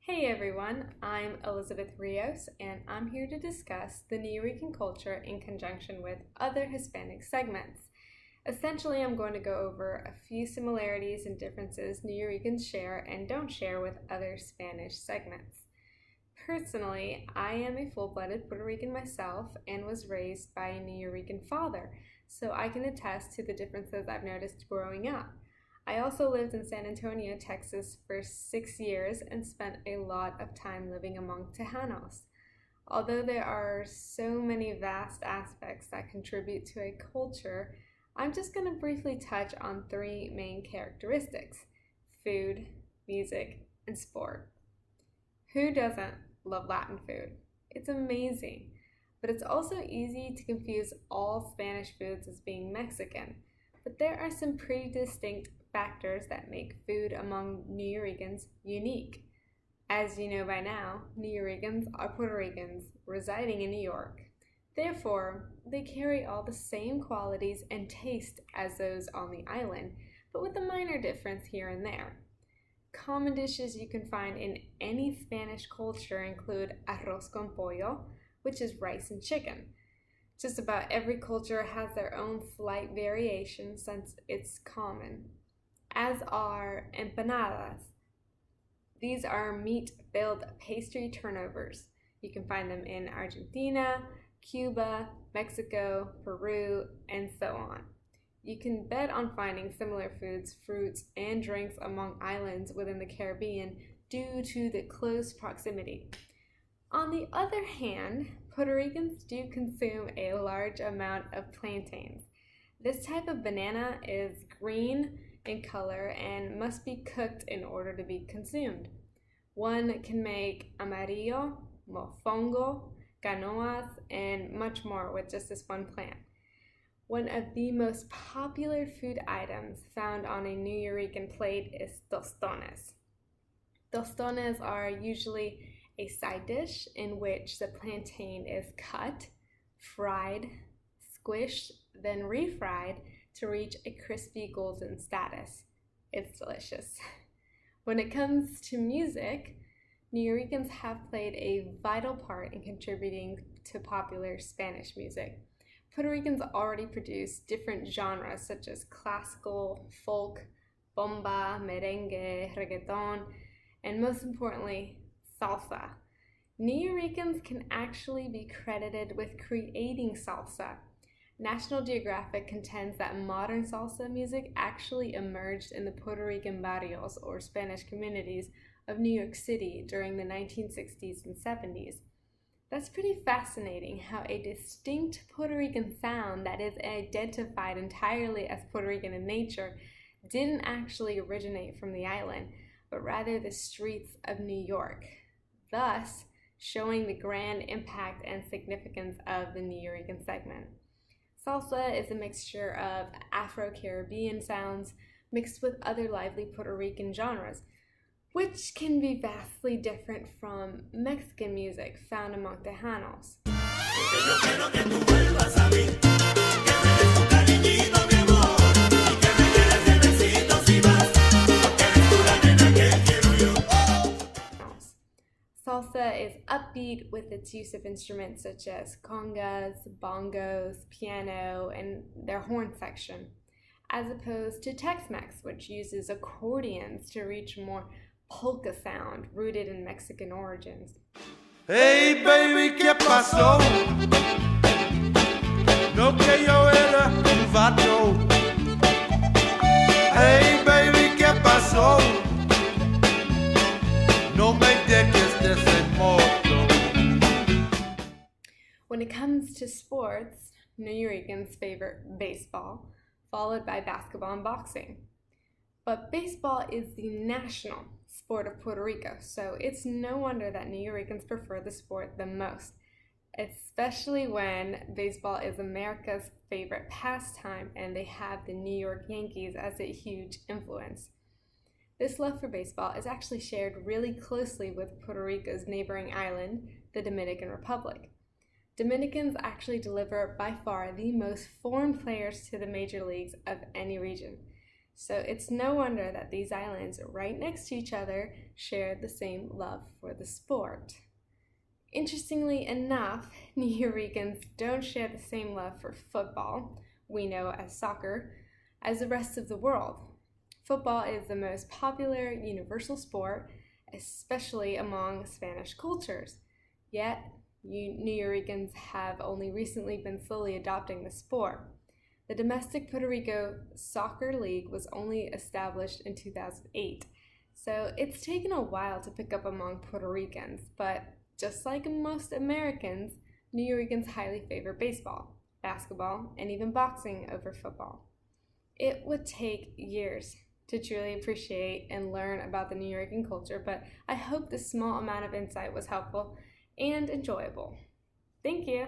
Hey everyone, I'm Elizabeth Rios and I'm here to discuss the Nuyorican culture in conjunction with other Hispanic segments. Essentially, I'm going to go over a few similarities and differences Nuyoricans share and don't share with other Spanish segments. Personally, I am a full-blooded Puerto Rican myself and was raised by a Nuyorican father, so I can attest to the differences I've noticed growing up. I also lived in San Antonio, Texas for 6 years and spent a lot of time living among Tejanos. Although there are so many vast aspects that contribute to a culture, I'm just going to briefly touch on three main characteristics: food, music, and sport. Who doesn't love Latin food? It's amazing, but it's also easy to confuse all Spanish foods as being Mexican. But there are some pretty distinct factors that make food among Nuyoricans unique. As you know by now, Nuyoricans are Puerto Ricans residing in New York. Therefore, they carry all the same qualities and taste as those on the island, but with a minor difference here and there. Common dishes you can find in any Spanish culture include arroz con pollo, which is rice and chicken. Just about every culture has their own slight variation since it's common, as are empanadas. These are meat-filled pastry turnovers. You can find them in Argentina, Cuba, Mexico, Peru, and so on. You can bet on finding similar foods, fruits, and drinks among islands within the Caribbean due to the close proximity. On the other hand, Puerto Ricans do consume a large amount of plantains. This type of banana is green in color and must be cooked in order to be consumed. One can make amarillo, mofongo, canoas, and much more with just this one plant. One of the most popular food items found on a Nuyorican plate is tostones. Tostones are usually a side dish in which the plantain is cut, fried, squished, then refried to reach a crispy golden status. It's delicious. When it comes to music, Nuyoricans have played a vital part in contributing to popular Spanish music. Puerto Ricans already produce different genres such as classical, folk, bomba, merengue, reggaeton, and most importantly, salsa. Nuyoricans can actually be credited with creating salsa. National Geographic contends that modern salsa music actually emerged in the Puerto Rican barrios, or Spanish communities, of New York City during the 1960s and 70s. That's pretty fascinating how a distinct Puerto Rican sound that is identified entirely as Puerto Rican in nature didn't actually originate from the island, but rather the streets of New York, thus showing the grand impact and significance of the Nuyorican segment. Salsa is a mixture of Afro-Caribbean sounds mixed with other lively Puerto Rican genres, which can be vastly different from Mexican music found among Tejanos. Salsa is upbeat with its use of instruments such as congas, bongos, piano, and their horn section, as opposed to Tex-Mex, which uses accordions to reach more polka sound rooted in Mexican origins. Hey baby, ¿qué pasó? No que yo era un vato. Hey baby, ¿qué pasó? No me dejes de ese modo. When it comes to sports, Nuyoricans favor baseball, followed by basketball and boxing. But baseball is the national sport of Puerto Rico, so it's no wonder that Nuyoricans prefer the sport the most, especially when baseball is America's favorite pastime and they have the New York Yankees as a huge influence. This love for baseball is actually shared really closely with Puerto Rico's neighboring island, the Dominican Republic. Dominicans actually deliver by far the most foreign players to the major leagues of any region. So it's no wonder that these islands right next to each other share the same love for the sport. Interestingly enough, Nuyoricans don't share the same love for football, we know as soccer, as the rest of the world. Football is the most popular universal sport, especially among Spanish cultures. Yet, Nuyoricans have only recently been slowly adopting the sport. The domestic Puerto Rico Soccer League was only established in 2008, so it's taken a while to pick up among Puerto Ricans, but just like most Americans, Nuyoricans highly favor baseball, basketball, and even boxing over football. It would take years to truly appreciate and learn about the Nuyorican culture, but I hope this small amount of insight was helpful and enjoyable. Thank you!